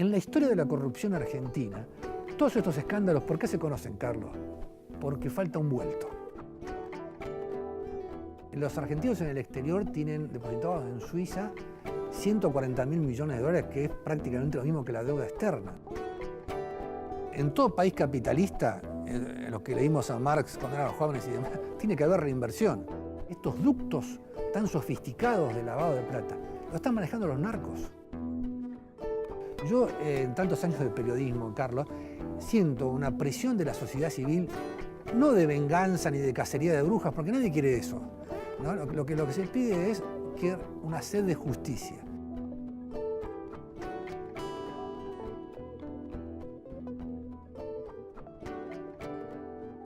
En la historia de la corrupción argentina, todos estos escándalos, ¿por qué se conocen, Carlos? Porque falta un vuelto. Los argentinos en el exterior tienen depositados en Suiza 140.000 millones de dólares, que es prácticamente lo mismo que la deuda externa. En todo país capitalista, en lo que leímos a Marx cuando éramos jóvenes y demás, tiene que haber reinversión. Estos ductos tan sofisticados de lavado de plata, lo están manejando los narcos. Yo, en tantos años de periodismo, Carlos, siento una presión de la sociedad civil, no de venganza ni de cacería de brujas, porque nadie quiere eso, ¿no? Lo que se pide es que una sed de justicia.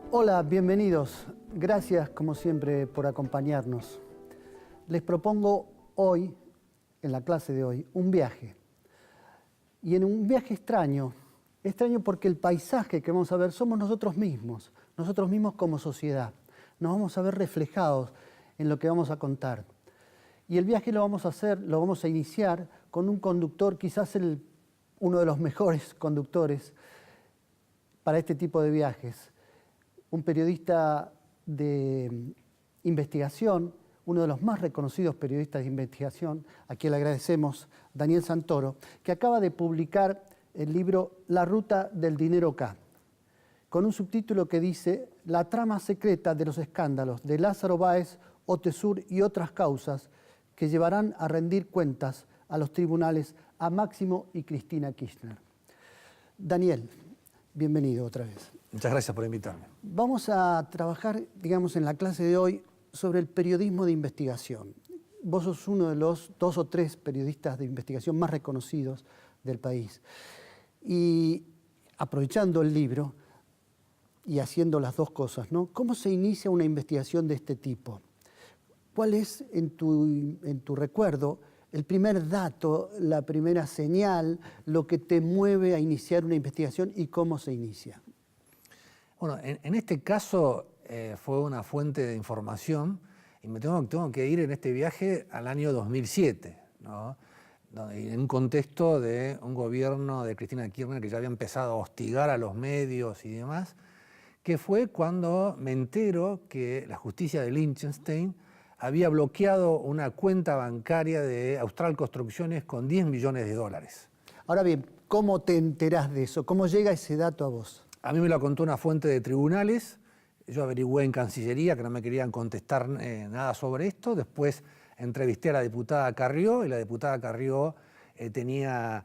Hola, bienvenidos. Gracias, como siempre, por acompañarnos. Les propongo hoy, en la clase de hoy, un viaje. Y en un viaje extraño porque el paisaje que vamos a ver somos nosotros mismos como sociedad. Nos vamos a ver reflejados en lo que vamos a contar. Y el viaje lo vamos a iniciar con un conductor, quizás uno de los mejores conductores para este tipo de viajes. Un periodista de investigación, uno de los más reconocidos periodistas de investigación, a quien le agradecemos, Daniel Santoro, que acaba de publicar el libro La ruta del dinero K, con un subtítulo que dice La trama secreta de los escándalos de Lázaro Báez, Otesur y otras causas que llevarán a rendir cuentas a los tribunales a Máximo y Cristina Kirchner. Daniel, bienvenido otra vez. Muchas gracias por invitarme. Vamos a trabajar, digamos, en la clase de hoy sobre el periodismo de investigación. Vos sos uno de los 2 o 3 periodistas de investigación más reconocidos del país. Y aprovechando el libro y haciendo las dos cosas, ¿no? ¿Cómo se inicia una investigación de este tipo? ¿Cuál es, en tu recuerdo, el primer dato, la primera señal, lo que te mueve a iniciar una investigación y cómo se inicia? Bueno, en este caso fue una fuente de información y me tengo que ir en este viaje al año 2007, ¿no? En un contexto de un gobierno de Cristina Kirchner que ya había empezado a hostigar a los medios y demás, que fue cuando me entero que la justicia de Liechtenstein había bloqueado una cuenta bancaria de Austral Construcciones con 10 millones de dólares. Ahora bien, ¿cómo te enterás de eso? ¿Cómo llega ese dato a vos? A mí me lo contó una fuente de tribunales, yo averigüé en Cancillería que no me querían contestar nada sobre esto, después entrevisté a la diputada Carrió y la diputada Carrió tenía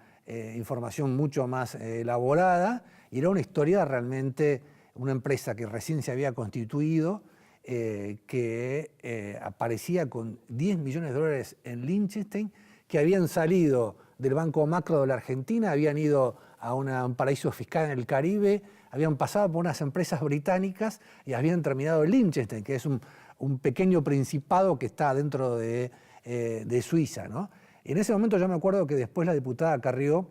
información mucho más elaborada y era una historia realmente, una empresa que recién se había constituido, que aparecía con 10 millones de dólares en Liechtenstein, que habían salido del Banco Macro de la Argentina, habían ido a un paraíso fiscal en el Caribe, habían pasado por unas empresas británicas y habían terminado en Liechtenstein, que es un pequeño principado que está dentro de Suiza, ¿no? Y en ese momento yo me acuerdo que después la diputada Carrió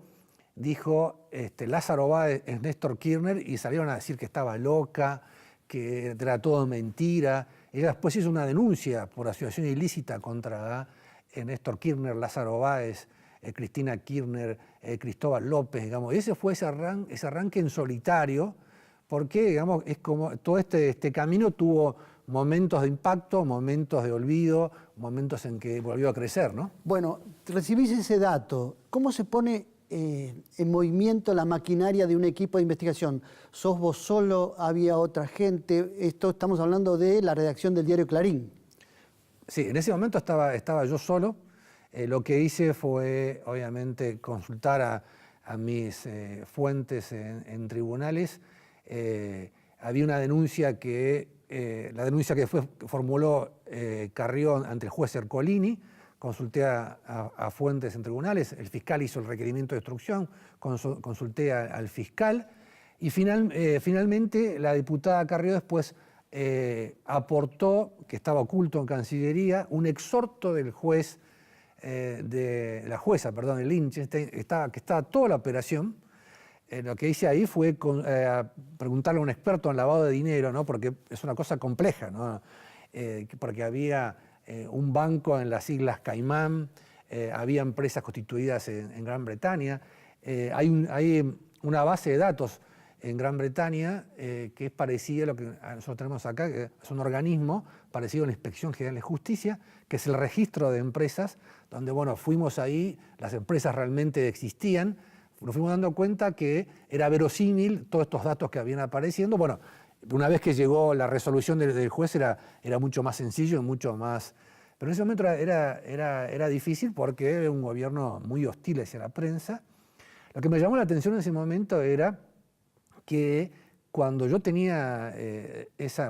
dijo Lázaro Báez es Néstor Kirchner y salieron a decir que estaba loca, que era todo mentira. Ella después hizo una denuncia por asociación ilícita contra Néstor Kirchner, Lázaro Báez, Cristina Kirchner, Cristóbal López, digamos. Y ese fue ese arranque en solitario, porque digamos, es como todo este camino tuvo momentos de impacto, momentos de olvido, momentos en que volvió a crecer, ¿no? Bueno, recibís ese dato. ¿Cómo se pone en movimiento la maquinaria de un equipo de investigación? ¿Sos vos solo? ¿Había otra gente? Estamos hablando de la redacción del diario Clarín. Sí, en ese momento estaba yo solo. Lo que hice fue, obviamente, consultar a mis fuentes en tribunales. Había una denuncia la denuncia que formuló Carrió ante el juez Ercolini. Consulté a fuentes en tribunales, el fiscal hizo el requerimiento de instrucción, consulté al fiscal y finalmente la diputada Carrió después aportó, que estaba oculto en Cancillería, un exhorto del juez, de Liechtenstein, que estaba toda la operación. Lo que hice ahí fue preguntarle a un experto en lavado de dinero, ¿no? Porque es una cosa compleja, ¿no? Porque había un banco en las Islas Caimán, había empresas constituidas en Gran Bretaña, hay una base de datos en Gran Bretaña que es parecida a lo que nosotros tenemos acá, que es un organismo parecido a la Inspección General de Justicia, que es el registro de empresas, donde bueno, fuimos ahí, las empresas realmente existían, nos fuimos dando cuenta que era verosímil todos estos datos que habían apareciendo. Bueno, una vez que llegó la resolución del juez era mucho más sencillo y mucho más... Pero en ese momento era difícil porque era un gobierno muy hostil hacia la prensa. Lo que me llamó la atención en ese momento era que cuando yo tenía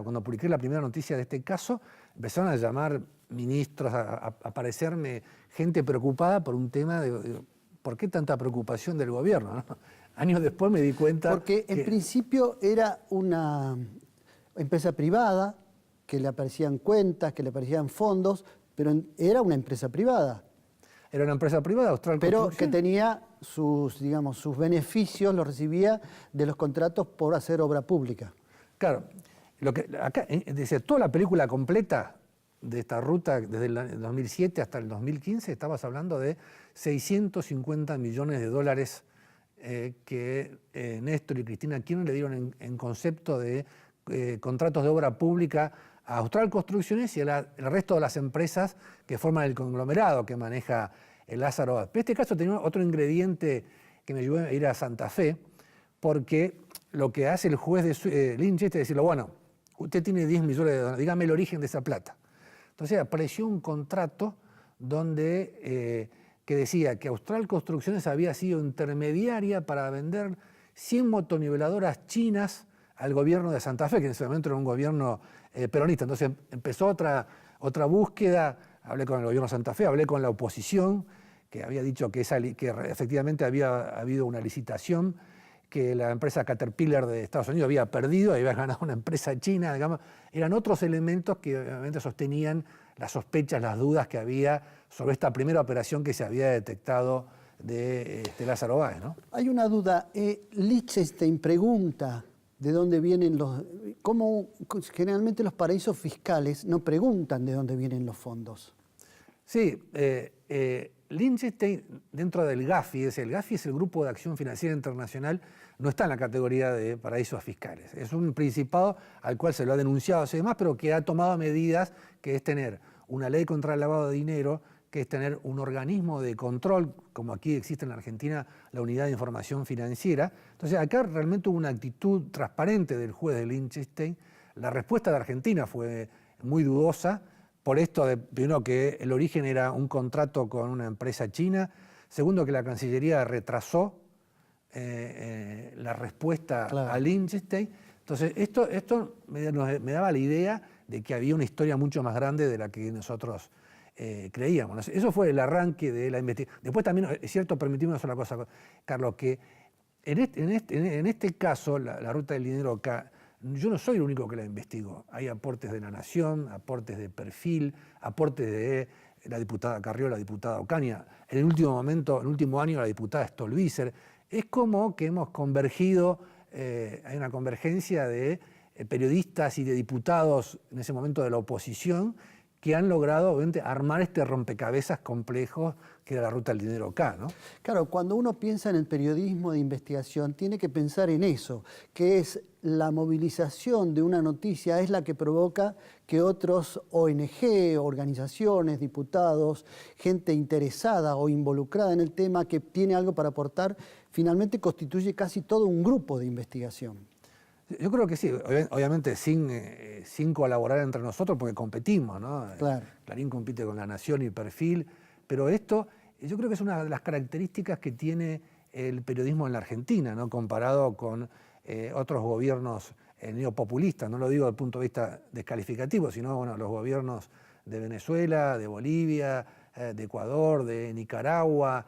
cuando publiqué la primera noticia de este caso, empezaron a llamar ministros, a aparecerme gente preocupada por un tema de ¿por qué tanta preocupación del gobierno? ¿No? Años después me di cuenta... Porque en principio era una empresa privada, que le aparecían cuentas, que le aparecían fondos, pero era una empresa privada. Era una empresa privada, Austral Pero Construcción. que tenía sus beneficios, los recibía de los contratos por hacer obra pública. Claro, acá dice, toda la película completa de esta ruta desde el 2007 hasta el 2015, estabas hablando de 650 millones de dólares que Néstor y Cristina Kirchner le dieron en concepto de contratos de obra pública a Austral Construcciones y el resto de las empresas que forman el conglomerado que maneja el Lázaro Báez. Pero este caso tenía otro ingrediente que me ayudó a ir a Santa Fe, porque lo que hace el juez de Lynch es decirle, bueno, usted tiene 10 millones de dólares, dígame el origen de esa plata. Entonces apareció un contrato donde, que decía que Austral Construcciones había sido intermediaria para vender 100 motoniveladoras chinas al gobierno de Santa Fe, que en ese momento era un gobierno peronista. Entonces empezó otra búsqueda, hablé con el gobierno de Santa Fe, hablé con la oposición, que había dicho que efectivamente había habido una licitación, que la empresa Caterpillar de Estados Unidos había perdido, había ganado una empresa china, digamos. Eran otros elementos que obviamente sostenían las sospechas, las dudas que había sobre esta primera operación que se había detectado de Lázaro Báez, ¿no? Hay una duda. Liechtenstein pregunta de dónde vienen cómo generalmente los paraísos fiscales no preguntan de dónde vienen los fondos. Sí, Liechtenstein, dentro del GAFI, el GAFI es el Grupo de Acción Financiera Internacional, no está en la categoría de paraísos fiscales. Es un principado al cual se lo ha denunciado y demás, pero que ha tomado medidas, que es tener una ley contra el lavado de dinero, que es tener un organismo de control, como aquí existe en la Argentina la Unidad de Información Financiera. Entonces acá realmente hubo una actitud transparente del juez de Liechtenstein. La respuesta de Argentina fue muy dudosa, por esto, primero, que el origen era un contrato con una empresa china, segundo, que la Cancillería retrasó la respuesta a Liechtenstein. Entonces, esto me daba la idea de que había una historia mucho más grande de la que nosotros creíamos. Eso fue el arranque de la investigación. Después también, es cierto, permitimos una sola cosa, Carlos, que en este caso, la ruta del dinero acá, yo no soy el único que la investigó. Hay aportes de La Nación, aportes de Perfil, aportes de la diputada Carrió, la diputada Ocaña. En el último año, la diputada Stolbizer. Es como que hemos convergido, hay una convergencia de periodistas y de diputados en ese momento de la oposición que han logrado obviamente armar este rompecabezas complejo que era la ruta del dinero acá, ¿no? Claro, cuando uno piensa en el periodismo de investigación, tiene que pensar en eso, que es la movilización de una noticia, es la que provoca que otros ONG, organizaciones, diputados, gente interesada o involucrada en el tema que tiene algo para aportar, finalmente constituye casi todo un grupo de investigación. Yo creo que sí, obviamente sin colaborar entre nosotros porque competimos, ¿no? Claro. Clarín compite con La Nación y Perfil, pero esto yo creo que es una de las características que tiene el periodismo en la Argentina, ¿no? Comparado con otros gobiernos neopopulistas, no lo digo desde el punto de vista descalificativo, sino bueno, los gobiernos de Venezuela, de Bolivia, de Ecuador, de Nicaragua,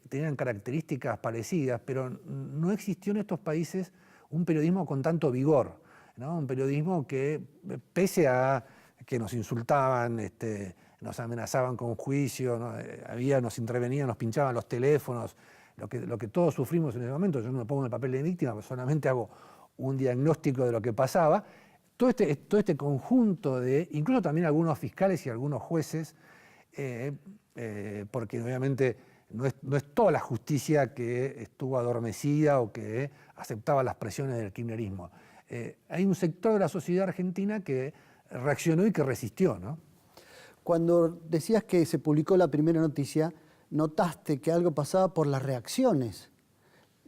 tenían características parecidas, pero no existió en estos países un periodismo con tanto vigor, ¿no? Un periodismo que, pese a que nos insultaban, nos amenazaban con juicio, ¿no? Nos intervenían, nos pinchaban los teléfonos, lo que todos sufrimos en ese momento. Yo no me pongo en el papel de víctima, solamente hago un diagnóstico de lo que pasaba. Todo este conjunto de, incluso también algunos fiscales y algunos jueces, porque obviamente no es toda la justicia que estuvo adormecida o que aceptaba las presiones del kirchnerismo. Hay un sector de la sociedad argentina que reaccionó y que resistió, ¿no? Cuando decías que se publicó la primera noticia, notaste que algo pasaba por las reacciones.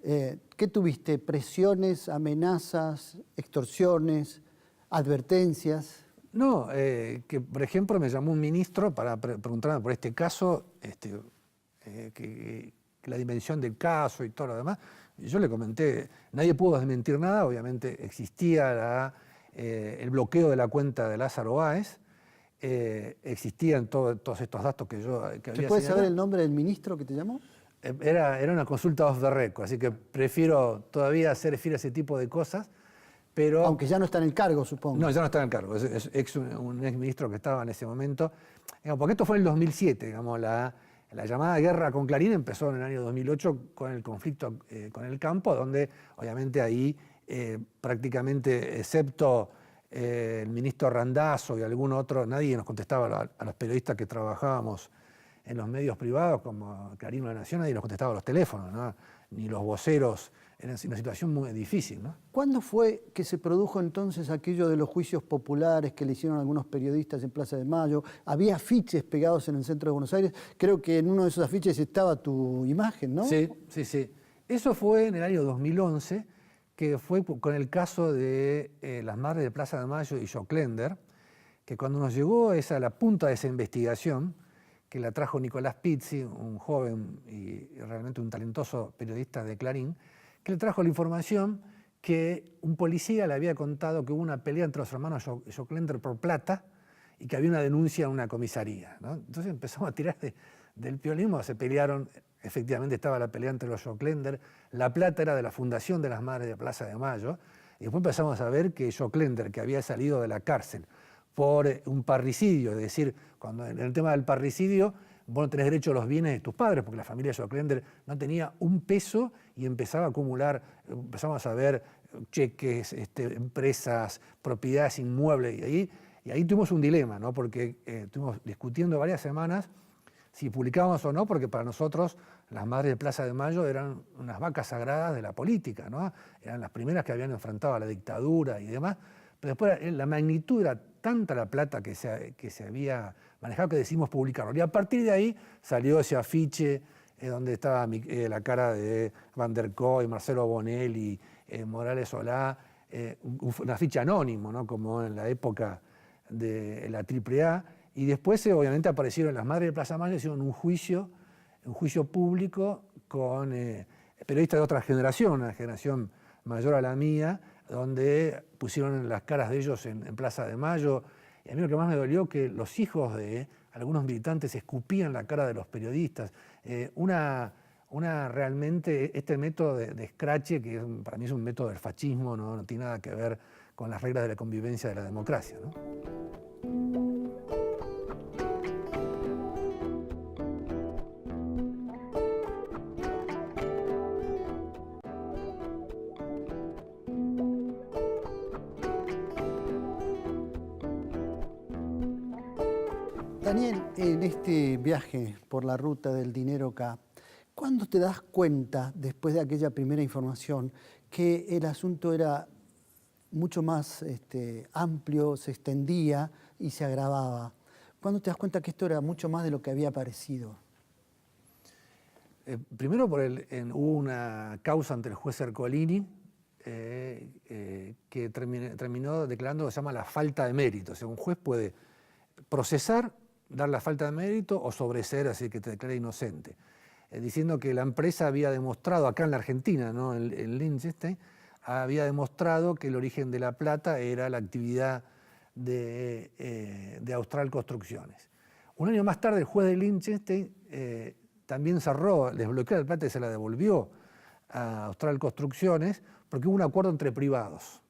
¿Qué tuviste? ¿Presiones, amenazas, extorsiones, advertencias? No, que por ejemplo me llamó un ministro para preguntarme por este caso, que la dimensión del caso y todo lo demás. Y yo le comenté, nadie pudo desmentir nada, obviamente existía el bloqueo de la cuenta de Lázaro Báez, existían todos estos datos que había ¿Se puede señalado. saber el nombre del ministro que te llamó? Era una consulta off the record, así que prefiero todavía ser fiel a ese tipo de cosas, pero... Aunque ya no está en el cargo, supongo. No, ya no está en el cargo, es un ex ministro que estaba en ese momento. Digamos, porque esto fue en el 2007, digamos, la llamada guerra con Clarín empezó en el año 2008 con el conflicto con el campo, donde obviamente ahí prácticamente, excepto el ministro Randazzo y algún otro, nadie nos contestaba a los periodistas que trabajábamos en los medios privados, como Clarín o La Nación, nadie nos contestaba los teléfonos, ¿no? Ni los voceros. Era una situación muy difícil, ¿no? ¿Cuándo fue que se produjo entonces aquello de los juicios populares que le hicieron algunos periodistas en Plaza de Mayo? Había afiches pegados en el centro de Buenos Aires. Creo que en uno de esos afiches estaba tu imagen, ¿no? Sí, sí, sí. Eso fue en el año 2011, que fue con el caso de las madres de Plaza de Mayo y Joclender, que cuando nos llegó la punta de esa investigación, que la trajo Nicolás Pizzi, un joven y realmente un talentoso periodista de Clarín, que le trajo la información que un policía le había contado que hubo una pelea entre los hermanos Joclender por plata y que había una denuncia en una comisaría, ¿no? Entonces empezamos a tirar del piolismo, se pelearon, efectivamente estaba la pelea entre los Joclender, la plata era de la Fundación de las Madres de Plaza de Mayo, y después empezamos a ver que Joclender, que había salido de la cárcel por un parricidio, es decir, cuando en el tema del parricidio vos no tenés derecho a los bienes de tus padres, porque la familia Joclender no tenía un peso y empezaba a acumular, empezamos a ver cheques, empresas, propiedades inmuebles, y ahí tuvimos un dilema, ¿no? Porque estuvimos discutiendo varias semanas si publicábamos o no, porque para nosotros las madres de Plaza de Mayo eran unas vacas sagradas de la política, ¿no? Eran las primeras que habían enfrentado a la dictadura y demás, pero después la magnitud era tanta la plata que se había manejado que decidimos publicarlo. Y a partir de ahí salió ese afiche donde estaba la cara de Van der Kooi, Marcelo Bonelli, Morales Solá, un afiche anónimo, ¿no? Como en la época de la AAA. Y después, obviamente, aparecieron las madres de Plaza Mayo, hicieron un juicio público con periodistas de otra generación, una generación mayor a la mía, donde pusieron las caras de ellos en Plaza de Mayo. Y a mí lo que más me dolió que los hijos de algunos militantes escupían la cara de los periodistas. Realmente, este método de escrache, que para mí es un método del fascismo, no tiene nada que ver con las reglas de la convivencia de la democracia, ¿no? Daniel, en este viaje por la ruta del dinero acá, ¿cuándo te das cuenta, después de aquella primera información, que el asunto era mucho más amplio, se extendía y se agravaba? ¿Cuándo te das cuenta que esto era mucho más de lo que había parecido? Primero hubo una causa ante el juez Ercolini que terminó declarando lo que se llama la falta de mérito. O sea, un juez puede procesar, dar la falta de mérito o sobreseer, así que te declare inocente, diciendo que la empresa había demostrado, acá en la Argentina, ¿no? en Liechtenstein, había demostrado que el origen de la plata era la actividad de Austral Construcciones. Un año más tarde, el juez de Liechtenstein también cerró, desbloqueó la plata y se la devolvió a Austral Construcciones porque hubo un acuerdo entre privados.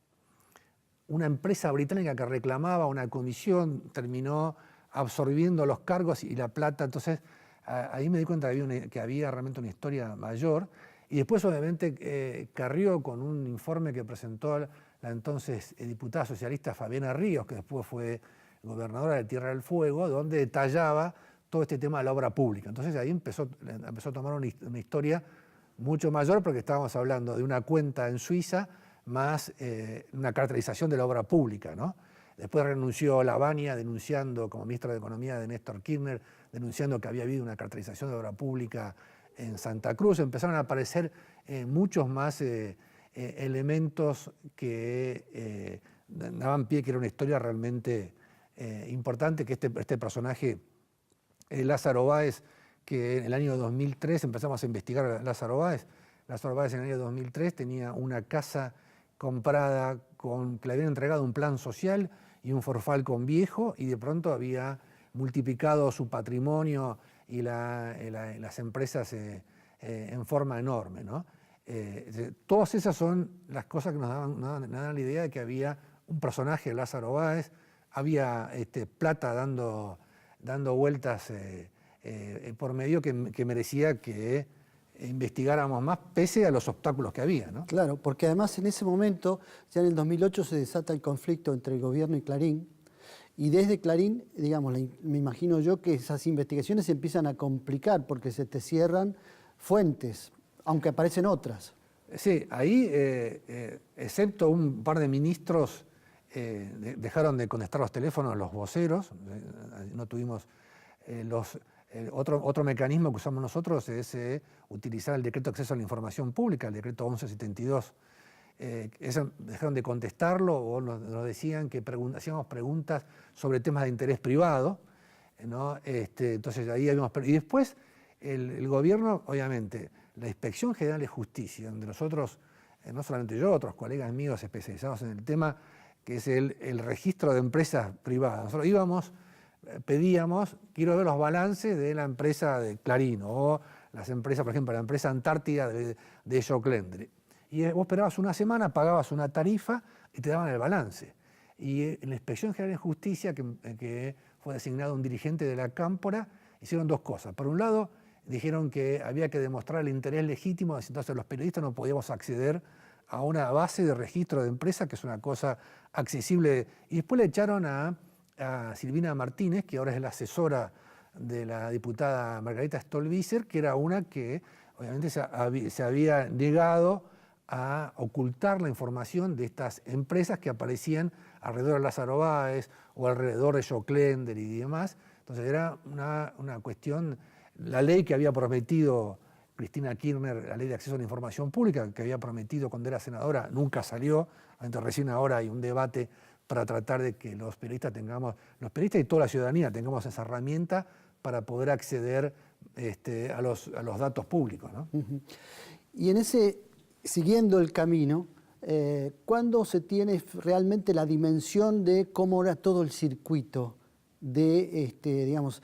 Una empresa británica que reclamaba una comisión terminó absorbiendo los cargos y la plata. Entonces, ahí me di cuenta que había realmente una historia mayor. Y después, obviamente, Carrió, con un informe que presentó la entonces diputada socialista Fabiana Ríos, que después fue gobernadora de Tierra del Fuego, donde detallaba todo este tema de la obra pública. Entonces ahí empezó a tomar una historia mucho mayor, porque estábamos hablando de una cuenta en Suiza más una caracterización de la obra pública, ¿no? Después renunció Lavagna denunciando, como ministro de Economía de Néstor Kirchner, denunciando que había habido una caracterización de obra pública en Santa Cruz. Empezaron a aparecer muchos más elementos que daban pie que era una historia realmente importante, que este personaje, Lázaro Báez, que en el año 2003 empezamos a investigar a Lázaro Báez. Lázaro Báez en el año 2003 tenía una casa comprada que le habían entregado un plan social y un Forfalcon viejo, y de pronto había multiplicado su patrimonio y las empresas en forma enorme, ¿no? Todas esas son las cosas que nos dan la idea de que había un personaje, Lázaro Báez, había plata dando vueltas por medio que merecía que investigáramos más, pese a los obstáculos que había, ¿no? Claro, porque además en ese momento, ya en el 2008, se desata el conflicto entre el gobierno y Clarín, y desde Clarín, digamos, me imagino yo que esas investigaciones se empiezan a complicar porque se te cierran fuentes, aunque aparecen otras. Sí, ahí, excepto un par de ministros, dejaron de contestar los teléfonos los voceros, no tuvimos otro mecanismo que usamos nosotros es utilizar el decreto de acceso a la información pública, el decreto 1172. Dejaron de contestarlo o nos decían que hacíamos preguntas sobre temas de interés privado, ¿no? Entonces ahí habíamos perdido. Y después el gobierno, obviamente, la Inspección General de Justicia, donde nosotros, no solamente yo, otros colegas míos especializados en el tema, que es el registro de empresas privadas. Nosotros pedíamos, quiero ver los balances de la empresa de Clarín o las empresas, por ejemplo, la empresa Antártida de Joclendre. Y vos esperabas una semana, pagabas una tarifa y te daban el balance. Y en la Inspección General de Justicia, que fue designado un dirigente de la Cámpora, hicieron dos cosas. Por un lado, dijeron que había que demostrar el interés legítimo, entonces los periodistas no podíamos acceder a una base de registro de empresa, que es una cosa accesible. Y después le echaron a Silvina Martínez, que ahora es la asesora de la diputada Margarita Stolbizer, que era una que obviamente se había negado a ocultar la información de estas empresas que aparecían alrededor de Lázaro Báez o alrededor de Joclender y demás. Entonces era una cuestión, la ley que había prometido Cristina Kirchner, la ley de acceso a la información pública, que había prometido cuando era senadora, nunca salió. Entonces recién ahora hay un debate para tratar de que los periodistas y toda la ciudadanía tengamos esa herramienta para poder acceder a los datos públicos, ¿no? Y en siguiendo el camino, ¿cuándo se tiene realmente la dimensión de cómo era todo el circuito de, digamos,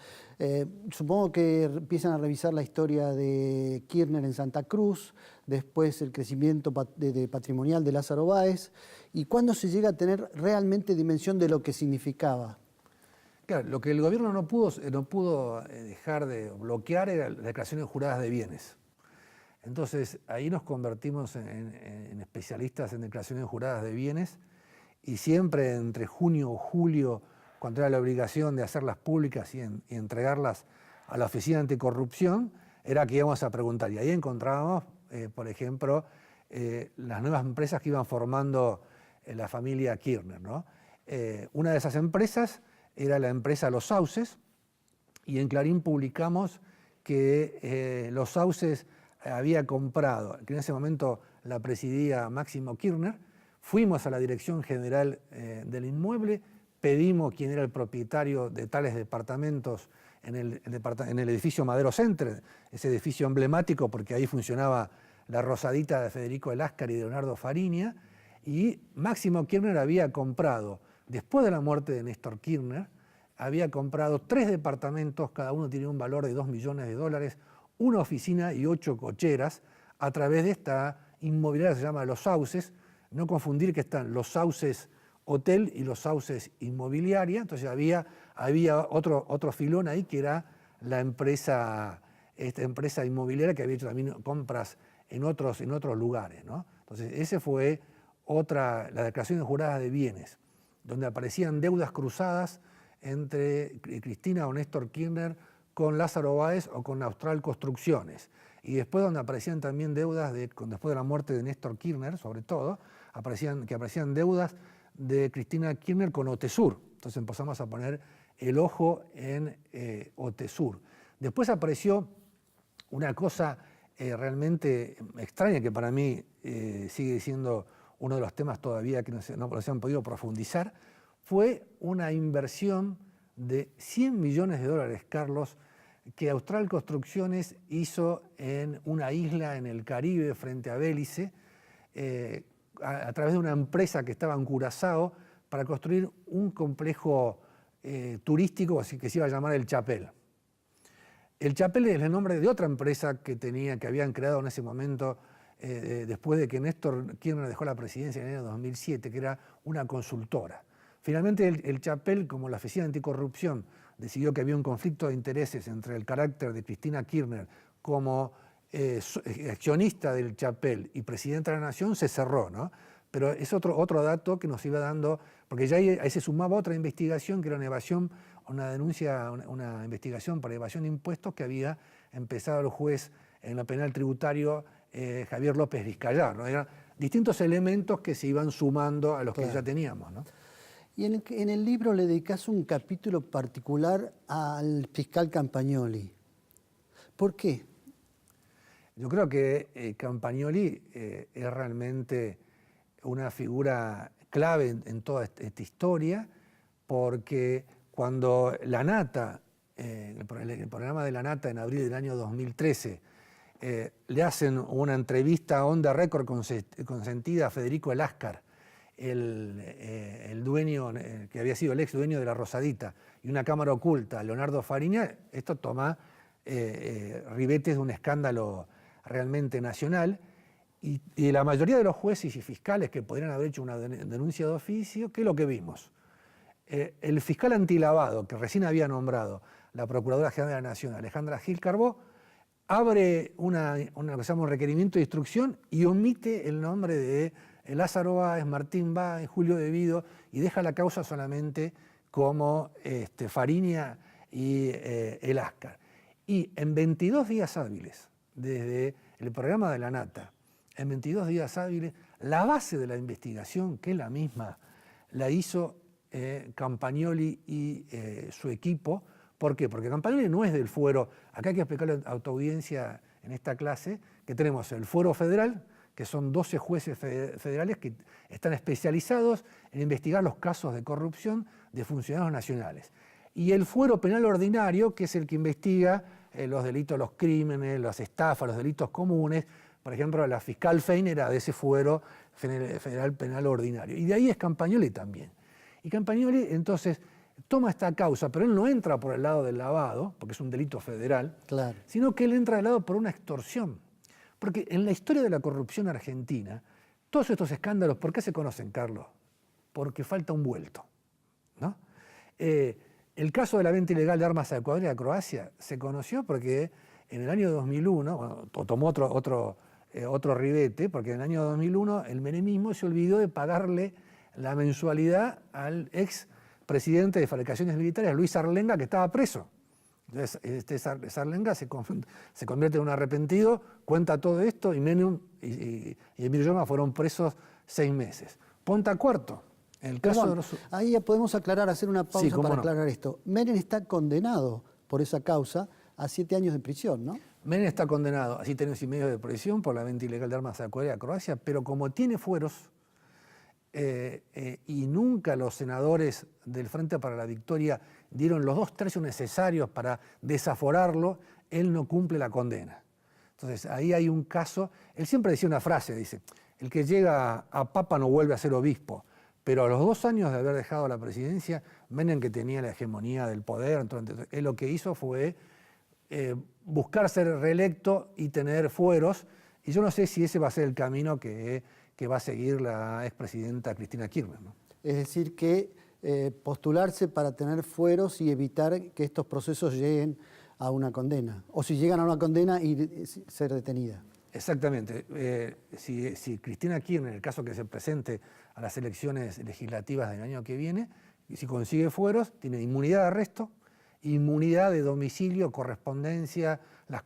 supongo que empiezan a revisar la historia de Kirchner en Santa Cruz, después el crecimiento patrimonial de Lázaro Báez, y cuándo se llega a tener realmente dimensión de lo que significaba? Claro, lo que el gobierno no pudo dejar de bloquear era las declaraciones juradas de bienes. Entonces ahí nos convertimos en especialistas en declaraciones juradas de bienes, y siempre entre junio o julio, cuando era la obligación de hacerlas públicas y entregarlas a la Oficina Anticorrupción, era que íbamos a preguntar. Y ahí encontrábamos, por ejemplo, las nuevas empresas que iban formando la familia Kirchner, ¿no? Una de esas empresas era la empresa Los Sauces, y en Clarín publicamos que Los Sauces había comprado, que en ese momento la presidía Máximo Kirchner. Fuimos a la Dirección General del Inmueble, pedimos quién era el propietario de tales departamentos en el edificio Madero Center, ese edificio emblemático porque ahí funcionaba la Rosadita de Federico Eláscar y de Leonardo Fariña, y Máximo Kirchner había comprado, después de la muerte de Néstor Kirchner, había comprado 3 departamentos, cada uno tiene un valor de $2 millones, una oficina y 8 cocheras, a través de esta inmobiliaria que se llama Los Sauces. No confundir que están Los Sauces Hotel y Los Sauces Inmobiliaria. Entonces había otro filón ahí, que era esta empresa inmobiliaria que había hecho también compras en otros lugares, ¿no? Entonces ese fue la declaración de juradas de bienes, donde aparecían deudas cruzadas entre Cristina o Néstor Kirchner con Lázaro Báez o con Austral Construcciones. Y después donde aparecían también deudas, después de la muerte de Néstor Kirchner, sobre todo, aparecían deudas de Cristina Kirchner con Otesur. Entonces empezamos a poner el ojo en Otesur. Después apareció una cosa realmente extraña que para mí sigue siendo uno de los temas todavía que no se han podido profundizar, fue una inversión de 100 millones de dólares, Carlos, que Austral Construcciones hizo en una isla en el Caribe frente a Bélice, a través de una empresa que estaba en Curazao, para construir un complejo turístico que se iba a llamar El Chapel. El Chapel es el nombre de otra empresa que habían creado en ese momento, después de que Néstor Kirchner dejó la presidencia en el año 2007, que era una consultora. Finalmente el Chapel, como la Oficina Anticorrupción decidió que había un conflicto de intereses entre el carácter de Cristina Kirchner como accionista del Chapel y presidenta de la Nación, se cerró, ¿no? Pero es otro dato que nos iba dando, porque ya ahí se sumaba otra investigación, que era una investigación para evasión de impuestos que había empezado el juez en la penal tributario Javier López Vizcayar, ¿no? Eran distintos elementos que se iban sumando a los que ya teníamos, ¿no? Y en el libro le dedicás un capítulo particular al fiscal Campagnoli. ¿Por qué? Yo creo que Campagnoli es realmente una figura clave en toda esta historia, porque cuando La Nata, el programa de La Nata en abril del año 2013, le hacen una entrevista on the record consentida a Federico Eláscar, el dueño, que había sido el ex dueño de La Rosadita, y una cámara oculta, Leonardo Fariña, esto toma ribetes de un escándalo realmente nacional, y la mayoría de los jueces y fiscales que podrían haber hecho una denuncia de oficio, ¿qué es lo que vimos? El fiscal antilavado, que recién había nombrado la Procuradora General de la Nación, Alejandra Gil Carbó, abre una que se llama un requerimiento de instrucción y omite el nombre de Lázaro Báez, Martín Báez, Julio De Vido, y deja la causa solamente como Fariña y Eláscar. Y en 22 días hábiles, desde el programa de La Nata, en 22 días hábiles, la base de la investigación, que es la misma, la hizo Campagnoli y su equipo. ¿Por qué? Porque Campagnoli no es del fuero. Acá hay que explicarle a tu audiencia en esta clase que tenemos el fuero federal, que son 12 jueces federales que están especializados en investigar los casos de corrupción de funcionarios nacionales. Y el fuero penal ordinario, que es el que investiga los delitos, los crímenes, las estafas, los delitos comunes. Por ejemplo, la fiscal Fein era de ese fuero federal penal ordinario. Y de ahí es Campagnoli también. Y Campagnoli entonces toma esta causa, pero él no entra por el lado del lavado, porque es un delito federal, claro, sino que él entra del lado por una extorsión. Porque en la historia de la corrupción argentina, todos estos escándalos, ¿por qué se conocen, Carlos? Porque falta un vuelto, ¿no? El caso de la venta ilegal de armas a Ecuador y a Croacia se conoció porque en el año 2001, bueno, tomó otro ribete, porque en el año 2001 el menemismo se olvidó de pagarle la mensualidad al ex presidente de Fabricaciones Militares, Luis Arlenga, que estaba preso. Entonces Arlenga se convierte en un arrepentido, cuenta todo esto, y Menem y Emilio Yoma fueron presos 6 meses. Ponta Cuarto, en el caso de los... Ahí ya podemos aclarar, hacer una pausa Sí, para no. aclarar esto. Menem está condenado por esa causa a 7 años de prisión, ¿no? Menem está condenado a 7 años y medio de prisión por la venta ilegal de armas a Ecuador y a Croacia, pero como tiene fueros, y nunca los senadores del Frente para la Victoria dieron los 2/3 necesarios para desaforarlo, él no cumple la condena. Entonces ahí hay un caso, él siempre decía una frase, dice, el que llega a papa no vuelve a ser obispo, pero a los 2 años de haber dejado la presidencia, Menem, que tenía la hegemonía del poder, entonces él lo que hizo fue buscar ser reelecto y tener fueros, y yo no sé si ese va a ser el camino que va a seguir la expresidenta Cristina Kirchner, ¿no? Es decir, que postularse para tener fueros y evitar que estos procesos lleguen a una condena, o si llegan a una condena y ser detenida. Exactamente. Si Cristina Kirchner, en el caso que se presente a las elecciones legislativas del año que viene, si consigue fueros, tiene inmunidad de arresto inmunidad de domicilio, correspondencia,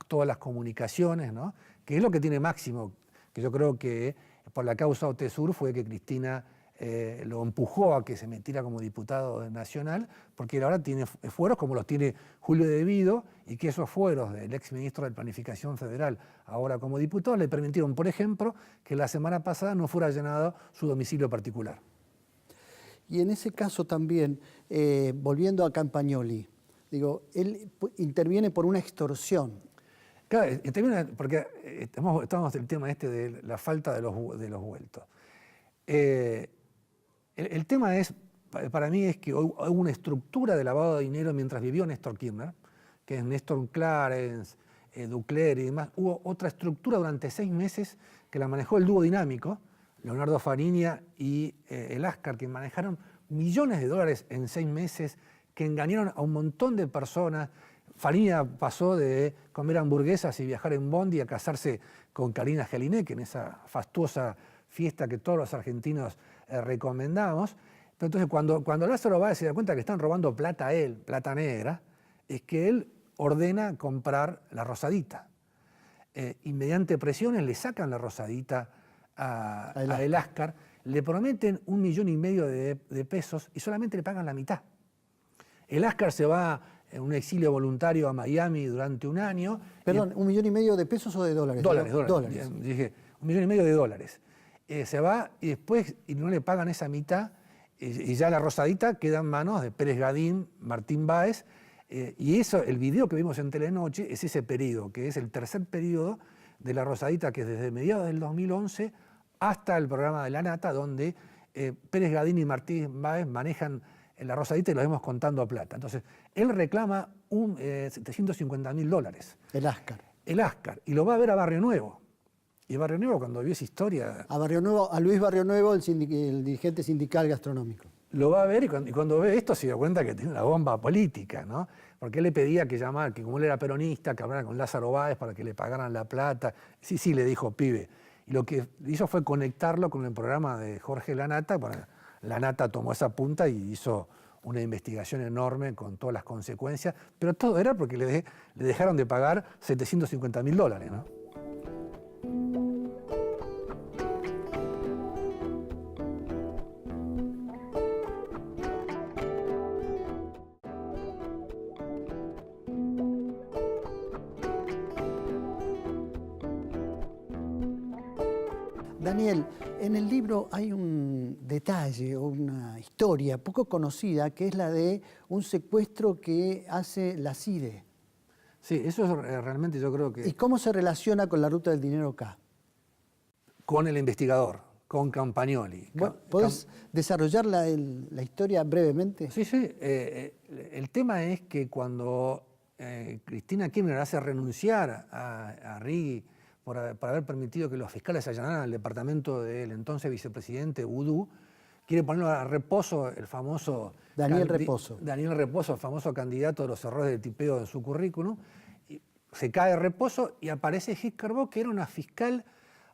todas las comunicaciones, ¿no? Que es lo que tiene Máximo, que yo creo que por la causa OTESUR fue que Cristina lo empujó a que se metiera como diputado nacional, porque él ahora tiene fueros como los tiene Julio De Vido, y que esos fueros del exministro de Planificación Federal, ahora como diputado, le permitieron, por ejemplo, que la semana pasada no fuera allanado su domicilio particular. Y en ese caso también, volviendo a Campagnoli, digo, él interviene por una extorsión. Claro, interviene porque estamos en el tema este de la falta de los vueltos. El tema es, para mí, es que hubo una estructura de lavado de dinero mientras vivió Néstor Kirchner, que es Néstor Clarence, Ducler y demás. Hubo otra estructura durante 6 meses que la manejó el dúo dinámico, Leonardo Fariña y el Ascar, que manejaron millones de dólares en 6 meses, que engañaron a un montón de personas. Fariña pasó de comer hamburguesas y viajar en bondi a casarse con Karina Jelinek en esa fastuosa fiesta que todos los argentinos recomendamos. Pero entonces cuando Lázaro Báez se da cuenta que están robando plata a él, plata negra, es que él ordena comprar la Rosadita. Y mediante presiones le sacan la Rosadita a el Ascar, le prometen 1,5 millones de pesos y solamente le pagan la mitad. El Ascar se va en un exilio voluntario a Miami durante 1 año. Perdón, ¿1,5 millones de pesos o de dólares? Dólares. Dije, 1,5 millones de dólares. Se va y después no le pagan esa mitad y ya la Rosadita queda en manos de Pérez Gadín, Martín Báez, y eso, el video que vimos en Telenoche es ese periodo, que es el tercer periodo de la Rosadita, que es desde mediados del 2011 hasta el programa de La Nata, donde Pérez Gadín y Martín Báez manejan la Rosadita y lo vemos contando a plata. Entonces, él reclama 750.000 dólares. El Ascar. El Ascar, y lo va a ver a Barrio Nuevo. Y Barrio Nuevo, cuando vio esa historia... A Luis Barrio Nuevo, el dirigente sindical gastronómico. Lo va a ver y cuando ve esto se da cuenta que tiene una bomba política, ¿no? Porque él le pedía que llamara, que como él era peronista, que hablara con Lázaro Báez para que le pagaran la plata. Sí, le dijo, pibe. Y lo que hizo fue conectarlo con el programa de Jorge Lanata. Bueno, Lanata tomó esa punta y hizo una investigación enorme con todas las consecuencias, pero todo era porque le dejaron de pagar 750.000 dólares, ¿no? Daniel, en el libro hay un detalle o una historia poco conocida que es la de un secuestro que hace la CIDE. Sí, eso es realmente yo creo que... ¿Y cómo se relaciona con la ruta del dinero acá? Con el investigador, con Campagnoli. ¿Podés desarrollar la historia brevemente? Sí. El tema es que cuando Cristina Kirchner hace renunciar a Righi por haber permitido que los fiscales allanaran el departamento del entonces vicepresidente Udú, quiere ponerlo a Reposo, el famoso... Daniel Reposo, el famoso candidato de los errores de tipeo en su currículum. Se cae Reposo y aparece Gil Carbó, que era una fiscal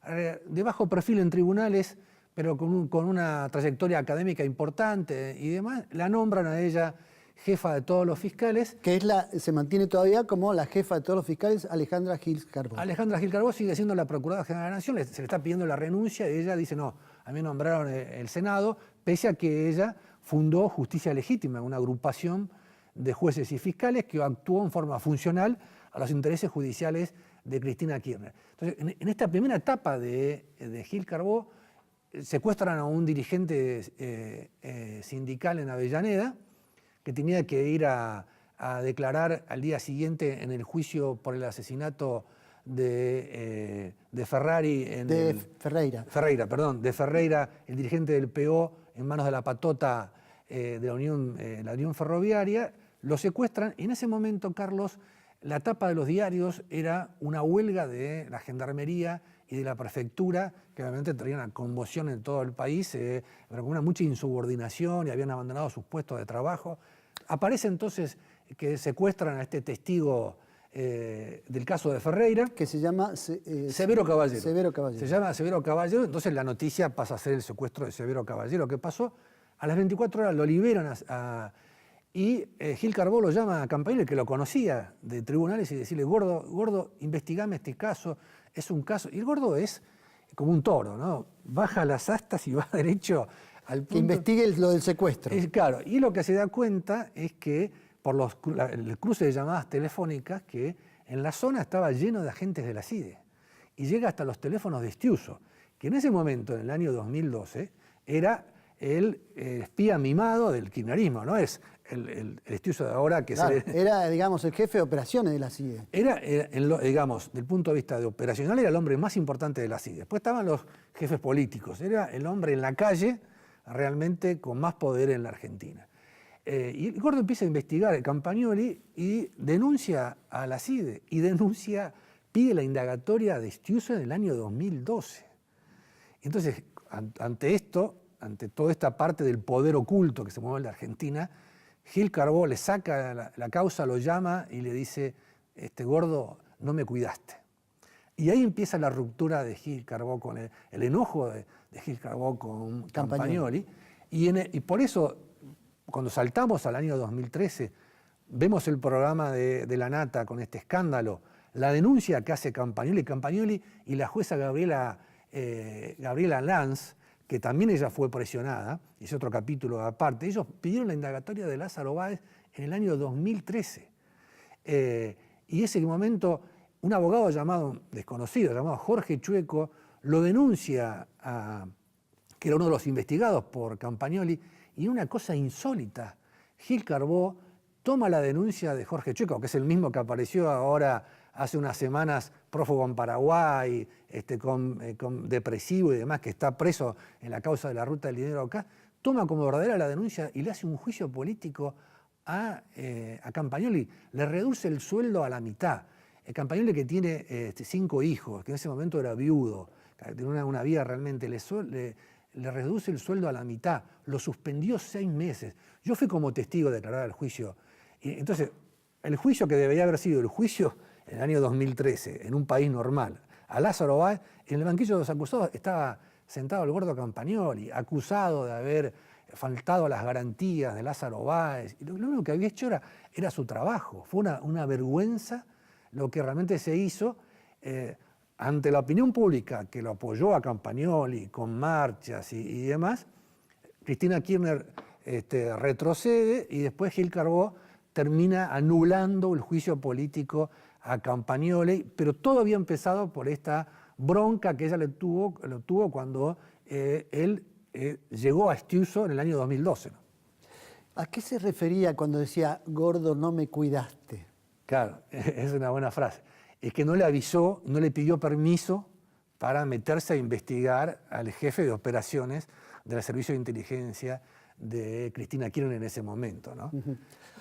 de bajo perfil en tribunales, pero con una trayectoria académica importante y demás. La nombran a ella jefa de todos los fiscales. Que se mantiene todavía como la jefa de todos los fiscales, Alejandra Gil Carbó. Alejandra Gil Carbó sigue siendo la Procuradora General de la Nación, se le está pidiendo la renuncia y ella dice, no, a mí me nombraron el Senado, pese a que ella fundó Justicia Legítima, una agrupación de jueces y fiscales que actuó en forma funcional a los intereses judiciales de Cristina Kirchner. Entonces, en esta primera etapa de Gil Carbó, secuestran a un dirigente sindical en Avellaneda, que tenía que ir a declarar al día siguiente en el juicio por el asesinato de Ferrari. Ferreira. De Ferreira, el dirigente del PO, en manos de la patota de la Unión Ferroviaria. Lo secuestran y en ese momento, Carlos, la tapa de los diarios era una huelga de la Gendarmería y de la Prefectura, que obviamente traía una conmoción en todo el país, pero con mucha insubordinación y habían abandonado sus puestos de trabajo. Aparece entonces que secuestran a este testigo del caso de Ferreira. Que se llama Severo Caballero. Severo Caballero. Se llama Severo Caballero, entonces la noticia pasa a ser el secuestro de Severo Caballero. ¿Qué pasó? A las 24 horas lo liberan Y Gil Carbó lo llama a Campagnoli, que lo conocía de tribunales, y decirle, Gordo, investigame este caso, es un caso. Y el Gordo es como un toro, ¿no? Baja las astas y va derecho al punto. Que investigue lo del secuestro. Claro, y lo que se da cuenta es que por el cruce de llamadas telefónicas, que en la zona estaba lleno de agentes de la CIDE. Y llega hasta los teléfonos de Stiuso, que en ese momento, en el año 2012, era el espía mimado del kirchnerismo, no es el Stiuso de ahora que claro, era, digamos, el jefe de operaciones de la CIDE. Digamos, del punto de vista de operacional, era el hombre más importante de la CIDE. Después estaban los jefes políticos, era el hombre en la calle realmente con más poder en la Argentina. Y el Gordo empieza a investigar a Campagnoli y denuncia a la CIDE, y pide la indagatoria de Stiuso en el año 2012. Entonces, ante toda esta parte del poder oculto que se mueve en la Argentina, Gil Carbó le saca la causa, lo llama y le dice, Gordo, no me cuidaste. Y ahí empieza la ruptura de Gil Carbó con el enojo de Gil Carbó con Campagnoli. Y por eso, cuando saltamos al año 2013, vemos el programa de La Nata con este escándalo, la denuncia que hace Campagnoli y la jueza Gabriela Lanz, que también ella fue presionada, es otro capítulo aparte. Ellos pidieron la indagatoria de Lázaro Báez en el año 2013. Y ese momento, un abogado desconocido, llamado Jorge Chueco, lo denuncia, que era uno de los investigados por Campagnoli, y una cosa insólita, Gil Carbó toma la denuncia de Jorge Chueco, que es el mismo que apareció ahora hace unas semanas prófugo en Paraguay, con depresivo y demás, que está preso en la causa de la ruta del dinero acá, toma como verdadera la denuncia y le hace un juicio político a Campagnoli, le reduce el sueldo a la mitad. Campagnoli, que tiene 5 hijos, que en ese momento era viudo, que tenía una vida realmente, le reduce el sueldo a la mitad, lo suspendió 6 meses. Yo fui como testigo de declarar el juicio. Y entonces, el juicio que debería haber sido el juicio en el año 2013, en un país normal, a Lázaro Báez, en el banquillo de los acusados estaba sentado el Gordo Campagnoli, acusado de haber faltado a las garantías de Lázaro Báez. Y lo único que había hecho era su trabajo. Fue una vergüenza lo que realmente se hizo ante la opinión pública que lo apoyó a Campagnoli con marchas y demás. Cristina Kirchner retrocede y después Gil Carbó termina anulando el juicio político a Campagnoli, pero todo había empezado por esta bronca que ella lo tuvo cuando él llegó a Stiuso en el año 2012. ¿No? ¿A qué se refería cuando decía, Gordo, no me cuidaste? Claro, es una buena frase. Es que no le avisó, no le pidió permiso para meterse a investigar al jefe de operaciones del Servicio de Inteligencia de Cristina Kirchner en ese momento, ¿no?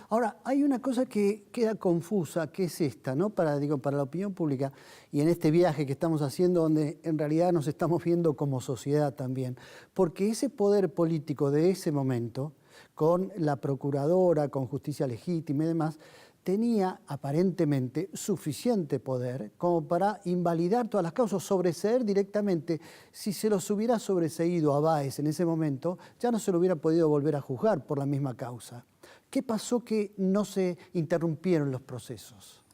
Ahora, hay una cosa que queda confusa, que es esta, ¿no? Para la opinión pública y en este viaje que estamos haciendo, donde en realidad nos estamos viendo como sociedad también. Porque ese poder político de ese momento, con la procuradora, con justicia legítima y demás, tenía aparentemente suficiente poder como para invalidar todas las causas, sobreseer directamente. Si se los hubiera sobreseído a Báez en ese momento, ya no se lo hubiera podido volver a juzgar por la misma causa. ¿Qué pasó que no se interrumpieron los procesos?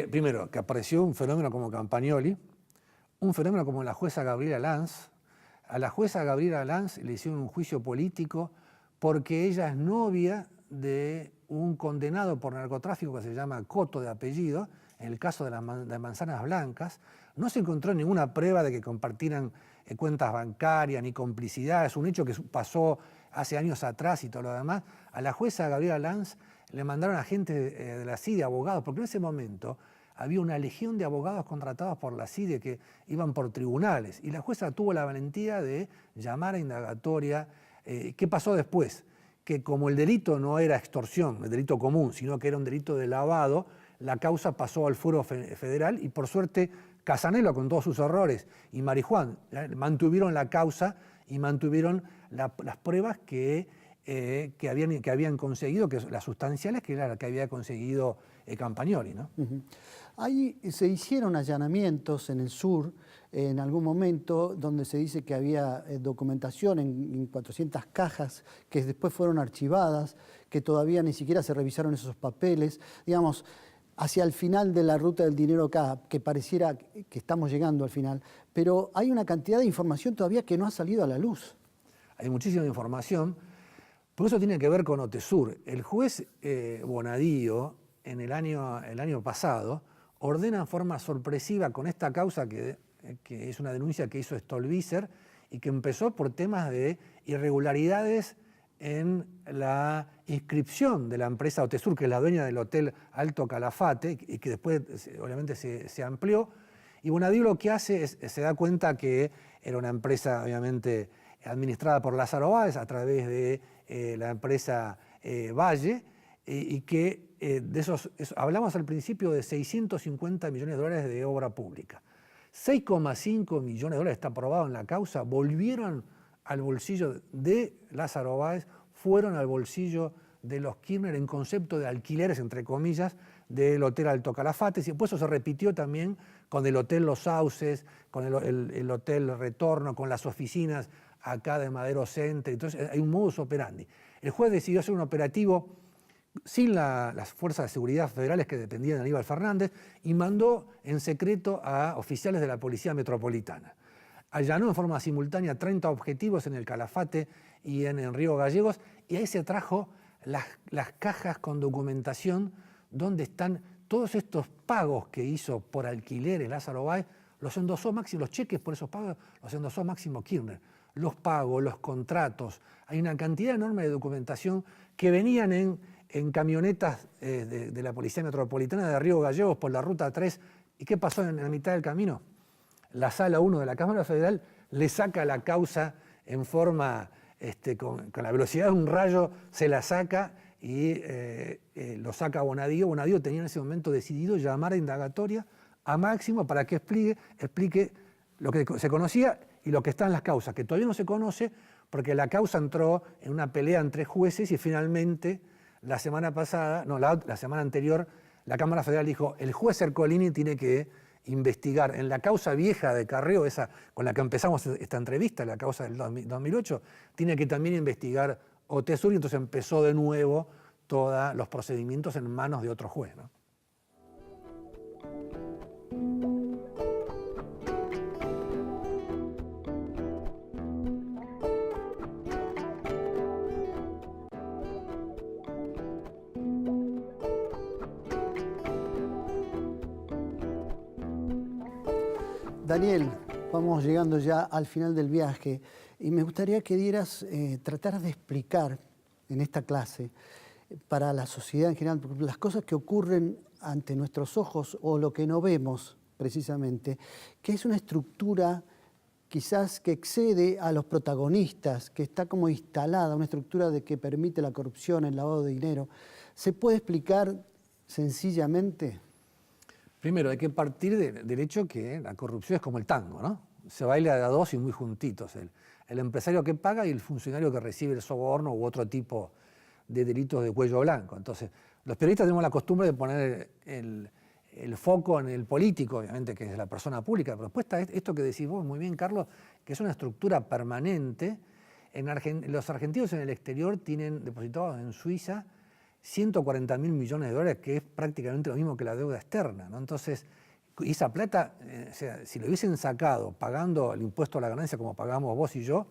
Primero, que apareció un fenómeno como Campagnoli, un fenómeno como la jueza Gabriela Lanz. A la jueza Gabriela Lanz le hicieron un juicio político porque ella es novia de un condenado por narcotráfico que se llama Coto de apellido, en el caso de las manzanas blancas. No se encontró ninguna prueba de que compartieran cuentas bancarias ni complicidad, es un hecho que pasó hace años atrás y todo lo demás. A la jueza Gabriela Lanz le mandaron a gente de la CIDE, abogados, porque en ese momento había una legión de abogados contratados por la CIDE que iban por tribunales, y la jueza tuvo la valentía de llamar a indagatoria. ¿Qué pasó después? Que como el delito no era extorsión, el delito común, sino que era un delito de lavado, la causa pasó al fuero federal y por suerte Casanelo, con todos sus errores, y Marijuán mantuvieron la causa y mantuvieron las pruebas que habían conseguido, que las sustanciales, que era la que había conseguido Campagnoli, ¿no? Ahí se hicieron allanamientos en el sur en algún momento donde se dice que había documentación en 400 cajas que después fueron archivadas, que todavía ni siquiera se revisaron esos papeles. Digamos, hacia el final de la ruta del dinero acá, que pareciera que estamos llegando al final, pero hay una cantidad de información todavía que no ha salido a la luz. Hay muchísima información, pero eso tiene que ver con Otesur. El juez Bonadío, el año pasado, ordena en forma sorpresiva con esta causa que es una denuncia que hizo Stolbizer y que empezó por temas de irregularidades en la inscripción de la empresa Otesur, que es la dueña del Hotel Alto Calafate, y que después obviamente se amplió. Y Bonadío lo que hace es, se da cuenta que era una empresa obviamente administrada por Lázaro Báez a través de la empresa Valle, y que hablamos al principio de 650 millones de dólares de obra pública. 6,5 millones de dólares está aprobado en la causa, volvieron al bolsillo de Lázaro Báez, fueron al bolsillo de los Kirchner en concepto de alquileres, entre comillas, del Hotel Alto Calafate, y después eso se repitió también con el Hotel Los Sauces, con el Hotel Retorno, con las oficinas acá de Madero Center. Entonces hay un modus operandi. El juez decidió hacer un operativo sin las fuerzas de seguridad federales que dependían de Aníbal Fernández y mandó en secreto a oficiales de la Policía Metropolitana. Allanó en forma simultánea 30 objetivos en el Calafate y en Río Gallegos, y ahí se trajo las cajas con documentación donde están todos estos pagos que hizo por alquileres Lázaro Báez, los endosó Máximo, los cheques por esos pagos los endosó Máximo Kirchner. Los pagos, los contratos, hay una cantidad enorme de documentación que venían en camionetas de la Policía Metropolitana de Río Gallegos por la Ruta 3. ¿Y qué pasó en la mitad del camino? La Sala 1 de la Cámara Federal le saca la causa en forma, con la velocidad de un rayo, se la saca y lo saca a Bonadío. Bonadío tenía en ese momento decidido llamar a indagatoria a Máximo para que explique lo que se conocía y lo que está en las causas, que todavía no se conoce porque la causa entró en una pelea entre jueces y finalmente la semana anterior, la Cámara Federal dijo, el juez Ercolini tiene que investigar en la causa vieja de Carrió, esa con la que empezamos esta entrevista, la causa del 2008, tiene que también investigar Otesur, y entonces empezó de nuevo todos los procedimientos en manos de otro juez, ¿no? Daniel, vamos llegando ya al final del viaje y me gustaría que tratar de explicar en esta clase para la sociedad en general, porque las cosas que ocurren ante nuestros ojos o lo que no vemos precisamente, que es una estructura quizás que excede a los protagonistas, que está como instalada, una estructura que permite la corrupción, el lavado de dinero. ¿Se puede explicar sencillamente? Primero, hay que partir del hecho que la corrupción es como el tango, ¿no? Se baila de a dos y muy juntitos. El empresario que paga y el funcionario que recibe el soborno u otro tipo de delitos de cuello blanco. Entonces, los periodistas tenemos la costumbre de poner el foco en el político, obviamente, que es la persona pública, pero después está esto que decís vos muy bien, Carlos, que es una estructura permanente. Los argentinos en el exterior tienen depositados en Suiza 140.000 millones de dólares, que es prácticamente lo mismo que la deuda externa, ¿no? Entonces, esa plata, si lo hubiesen sacado pagando el impuesto a la ganancia como pagamos vos y yo,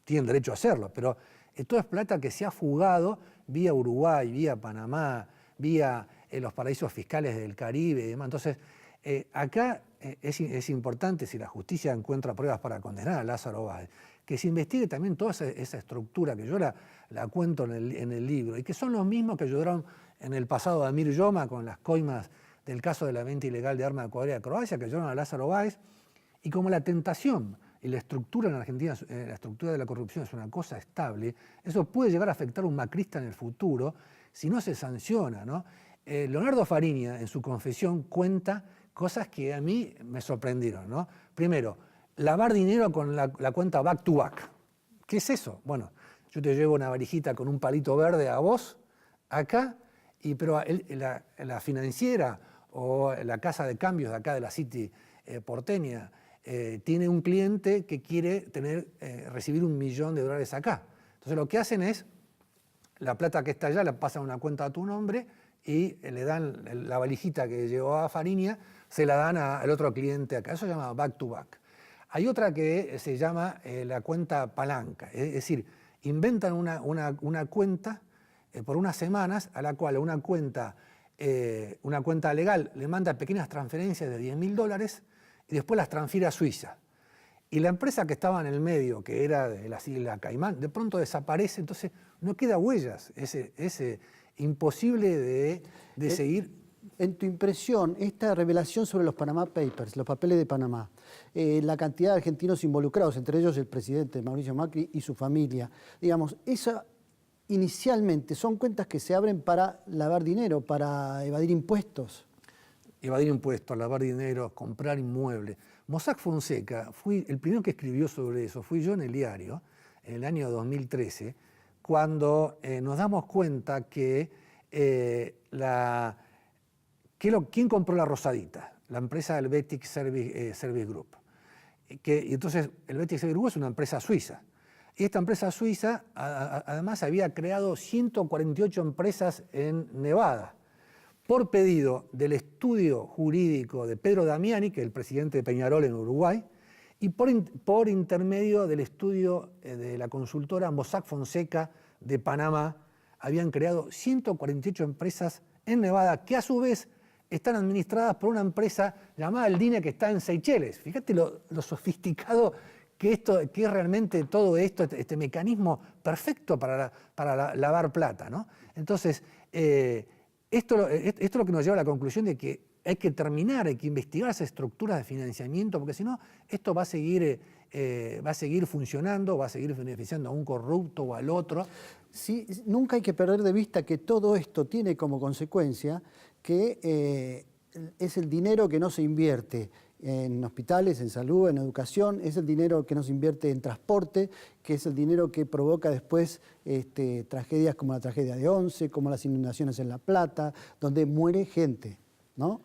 tienen derecho a hacerlo, pero esto es plata que se ha fugado vía Uruguay, vía Panamá, vía los paraísos fiscales del Caribe y demás. Entonces, acá es importante, si la justicia encuentra pruebas para condenar a Lázaro Báez, que se investigue también toda esa estructura que yo la cuento en el libro, y que son los mismos que ayudaron en el pasado a Amir Yoma con las coimas del caso de la venta ilegal de armas de Corea y Croacia, que ayudaron a Lázaro Báez, y como la tentación y la estructura en Argentina, la estructura de la corrupción es una cosa estable, eso puede llegar a afectar a un macrista en el futuro si no se sanciona, ¿no? Leonardo Fariña, en su confesión, cuenta cosas que a mí me sorprendieron, ¿no? Primero, lavar dinero con la cuenta back to back. ¿Qué es eso? Bueno, yo te llevo una varijita con un palito verde a vos, acá, pero la financiera o la casa de cambios de acá de la City porteña tiene un cliente que quiere recibir $1 millón acá. Entonces lo que hacen es, la plata que está allá la pasan a una cuenta a tu nombre y le dan la valijita que llevaba Fariña, se la dan al otro cliente acá. Eso se llama back to back. Hay otra que se llama la cuenta palanca, es decir, inventan una cuenta por unas semanas a la cual una cuenta legal le manda pequeñas transferencias de $10.000 y después las transfiere a Suiza. Y la empresa que estaba en el medio, que era de las Islas Caimán, de pronto desaparece, entonces no queda huellas, es imposible de seguir. En tu impresión, esta revelación sobre los Panama Papers, los papeles de Panamá, la cantidad de argentinos involucrados, entre ellos el presidente Mauricio Macri y su familia, digamos, esa inicialmente son cuentas que se abren para lavar dinero, para evadir impuestos. Evadir impuestos, lavar dinero, comprar inmuebles. Mossack Fonseca, el primero que escribió sobre eso fui yo en el diario, en el año 2013, cuando nos damos cuenta que ¿quién compró la Rosadita? La empresa Helvetic Service Group. Y entonces, Helvetic Service Group es una empresa suiza. Y esta empresa suiza, además, había creado 148 empresas en Nevada, por pedido del estudio jurídico de Pedro Damiani, que es el presidente de Peñarol en Uruguay, y por intermedio del estudio de la consultora Mossack Fonseca de Panamá, habían creado 148 empresas en Nevada, que a su vez están administradas por una empresa llamada El Dine, que está en Seychelles. Fíjate lo sofisticado que es realmente todo esto, este mecanismo perfecto para lavar plata, ¿no? Entonces, esto es lo que nos lleva a la conclusión de que hay que terminar, hay que investigar esas estructuras de financiamiento, porque si no, esto va a seguir funcionando, va a seguir beneficiando a un corrupto o al otro. Sí, nunca hay que perder de vista que todo esto tiene como consecuencia que es el dinero que no se invierte en hospitales, en salud, en educación, es el dinero que no se invierte en transporte, que es el dinero que provoca después tragedias como la tragedia de Once, como las inundaciones en La Plata, donde muere gente, ¿no?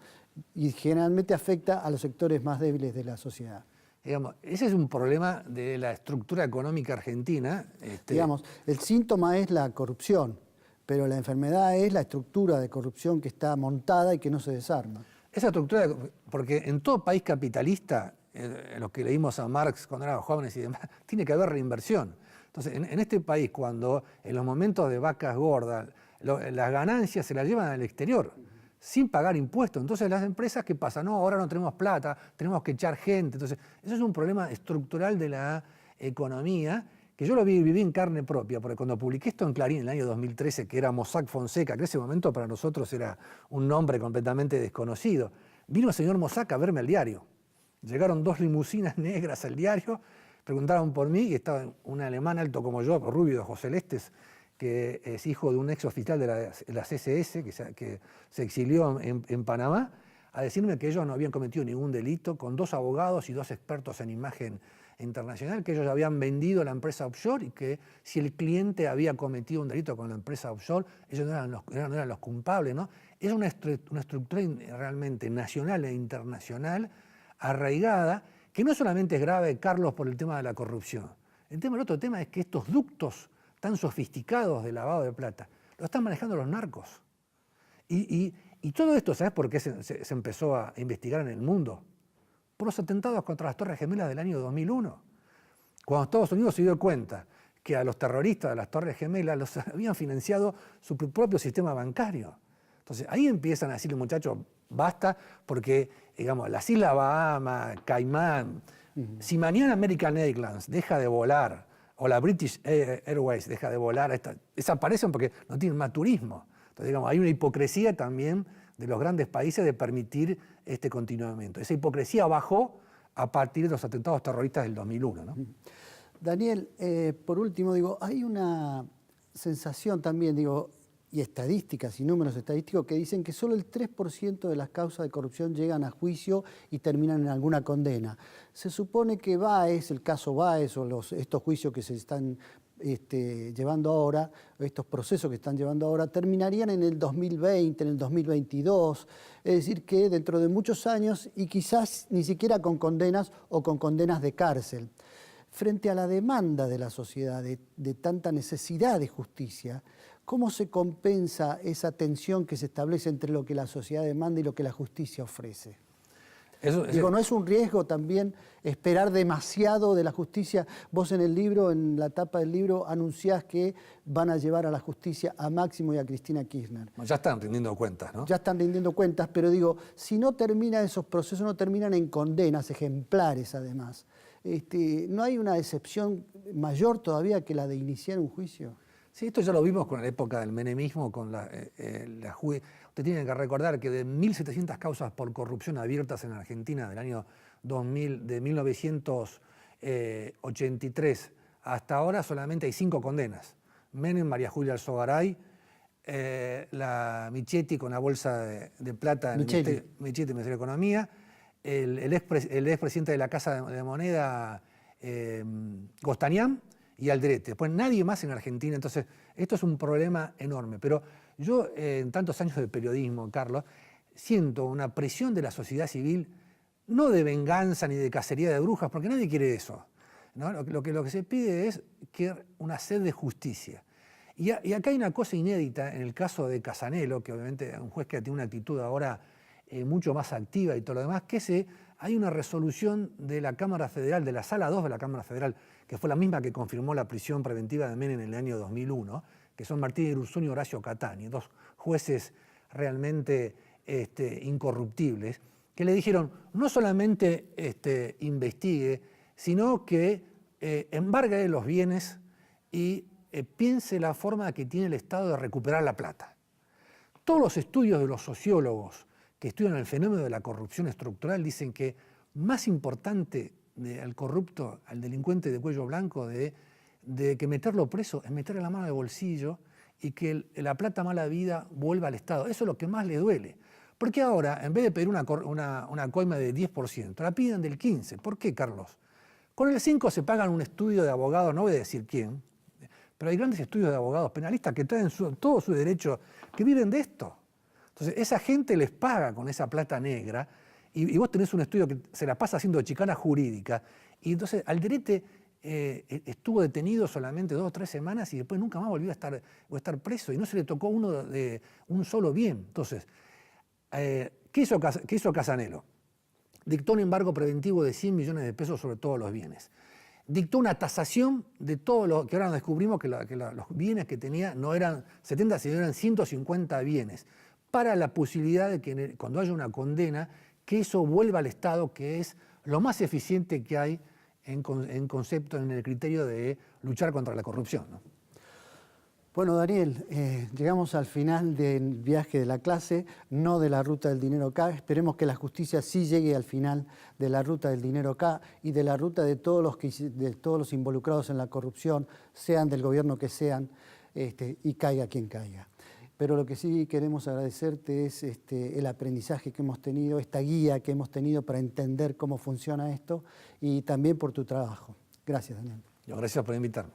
Y generalmente afecta a los sectores más débiles de la sociedad. Digamos, ese es un problema de la estructura económica argentina. Digamos, el síntoma es la corrupción, pero la enfermedad es la estructura de corrupción que está montada y que no se desarma. Esa estructura, porque en todo país capitalista, en lo que leímos a Marx cuando éramos jóvenes y demás, tiene que haber reinversión. Entonces, en este país, cuando en los momentos de vacas gordas, las ganancias se las llevan al exterior, sin pagar impuestos. Entonces, las empresas, ¿qué pasa? No, ahora no tenemos plata, tenemos que echar gente. Entonces, eso es un problema estructural de la economía, que yo lo viví en carne propia, porque cuando publiqué esto en Clarín en el año 2013, que era Mossack Fonseca, que en ese momento para nosotros era un nombre completamente desconocido, vino el señor Mossack a verme al diario. Llegaron 2 limusinas negras al diario, preguntaron por mí, y estaba un alemán alto como yo, rubio, de ojos celestes, que es hijo de un ex oficial de la CSS, que se exilió en Panamá, a decirme que ellos no habían cometido ningún delito, con 2 abogados y 2 expertos en imagen internacional, que ellos habían vendido la empresa offshore y que si el cliente había cometido un delito con la empresa offshore, ellos no eran los culpables, ¿no? Es una estructura realmente nacional e internacional arraigada, que no solamente es grave, Carlos, por el tema de la corrupción. El otro tema es que estos ductos tan sofisticados de lavado de plata lo están manejando los narcos. Y todo esto, ¿sabes por qué se empezó a investigar en el mundo? Por los atentados contra las Torres Gemelas del año 2001. Cuando Estados Unidos se dio cuenta que a los terroristas de las Torres Gemelas los habían financiado su propio sistema bancario. Entonces ahí empiezan a decirle, muchachos, basta, porque digamos, las Islas Bahamas, Caimán, si mañana American Airlines deja de volar, o la British Airways deja de volar, desaparecen porque no tienen más turismo. Entonces, digamos, hay una hipocresía también de los grandes países de permitir este continuamiento. Esa hipocresía bajó a partir de los atentados terroristas del 2001, ¿no? Daniel, por último, digo, hay una sensación también, digo, y estadísticas y números estadísticos que dicen que solo el 3% de las causas de corrupción llegan a juicio y terminan en alguna condena. Se supone que Baez, el caso Baez o estos juicios que se están llevando ahora, estos procesos que están llevando ahora, terminarían en el 2020, en el 2022, es decir, que dentro de muchos años y quizás ni siquiera con condenas o con condenas de cárcel. Frente a la demanda de la sociedad, de tanta necesidad de justicia, ¿cómo se compensa esa tensión que se establece entre lo que la sociedad demanda y lo que la justicia ofrece? Digo, ¿no es un riesgo también esperar demasiado de la justicia? Vos en el libro, en la tapa del libro, anunciás que van a llevar a la justicia a Máximo y a Cristina Kirchner. Ya están rindiendo cuentas, ¿no? Ya están rindiendo cuentas, pero digo, si no terminan esos procesos, no terminan en condenas ejemplares además, ¿no hay una decepción mayor todavía que la de iniciar un juicio? Sí, esto ya lo vimos con la época del menemismo, con la Usted tiene que recordar que de 1.700 causas por corrupción abiertas en Argentina del año 2000, de 1983 hasta ahora solamente hay 5 condenas. Menem, María Julia Alzogaray, la Michetti con la bolsa de plata en Michetti, el Ministerio de Economía, el expresidente de la Casa de Moneda, Gostanián, y Alderete. Después nadie más en Argentina. Entonces, esto es un problema enorme. Pero yo, en tantos años de periodismo, Carlos, siento una presión de la sociedad civil, no de venganza ni de cacería de brujas, porque nadie quiere eso, ¿no? Lo que se pide es que una sed de justicia. Y acá hay una cosa inédita en el caso de Casanelo, que obviamente es un juez que tiene una actitud ahora mucho más activa y todo lo demás, que hay una resolución de la Cámara Federal, de la Sala 2 de la Cámara Federal, que fue la misma que confirmó la prisión preventiva de Menem en el año 2001, que son Martín Irurzun y Horacio Catani, 2 jueces realmente incorruptibles, que le dijeron no solamente investigue, sino que embargue los bienes y piense la forma que tiene el Estado de recuperar la plata. Todos los estudios de los sociólogos que estudian el fenómeno de la corrupción estructural dicen que más importante al corrupto, al delincuente de cuello blanco, de que meterlo preso es meterle la mano de bolsillo y que la plata mala vida vuelva al Estado. Eso es lo que más le duele. Porque ahora, en vez de pedir una coima de 10%, la piden del 15%. ¿Por qué, Carlos? Con el 5% se pagan un estudio de abogados, no voy a decir quién, pero hay grandes estudios de abogados penalistas que traen todo su derecho, que viven de esto. Entonces, esa gente les paga con esa plata negra y vos tenés un estudio que se la pasa haciendo chicana jurídica y entonces Alderete estuvo detenido solamente 2 o 3 semanas y después nunca más volvió a estar preso y no se le tocó un solo bien. Entonces, ¿qué hizo Casanelo? Dictó un embargo preventivo de 100 millones de pesos sobre todos los bienes. Dictó una tasación de todo lo que ahora descubrimos que los bienes que tenía no eran 70, sino eran 150 bienes, para la posibilidad de que cuando haya una condena, que eso vuelva al Estado, que es lo más eficiente que hay en concepto, en el criterio de luchar contra la corrupción, ¿no? Bueno, Daniel, llegamos al final del viaje de la clase, no de la ruta del dinero K. Esperemos que la justicia sí llegue al final de la ruta del dinero K y de la ruta de todos los involucrados en la corrupción, sean del gobierno que sean, y caiga quien caiga. Pero lo que sí queremos agradecerte es el aprendizaje que hemos tenido, esta guía que hemos tenido para entender cómo funciona esto y también por tu trabajo. Gracias, Daniel. Gracias por invitarme.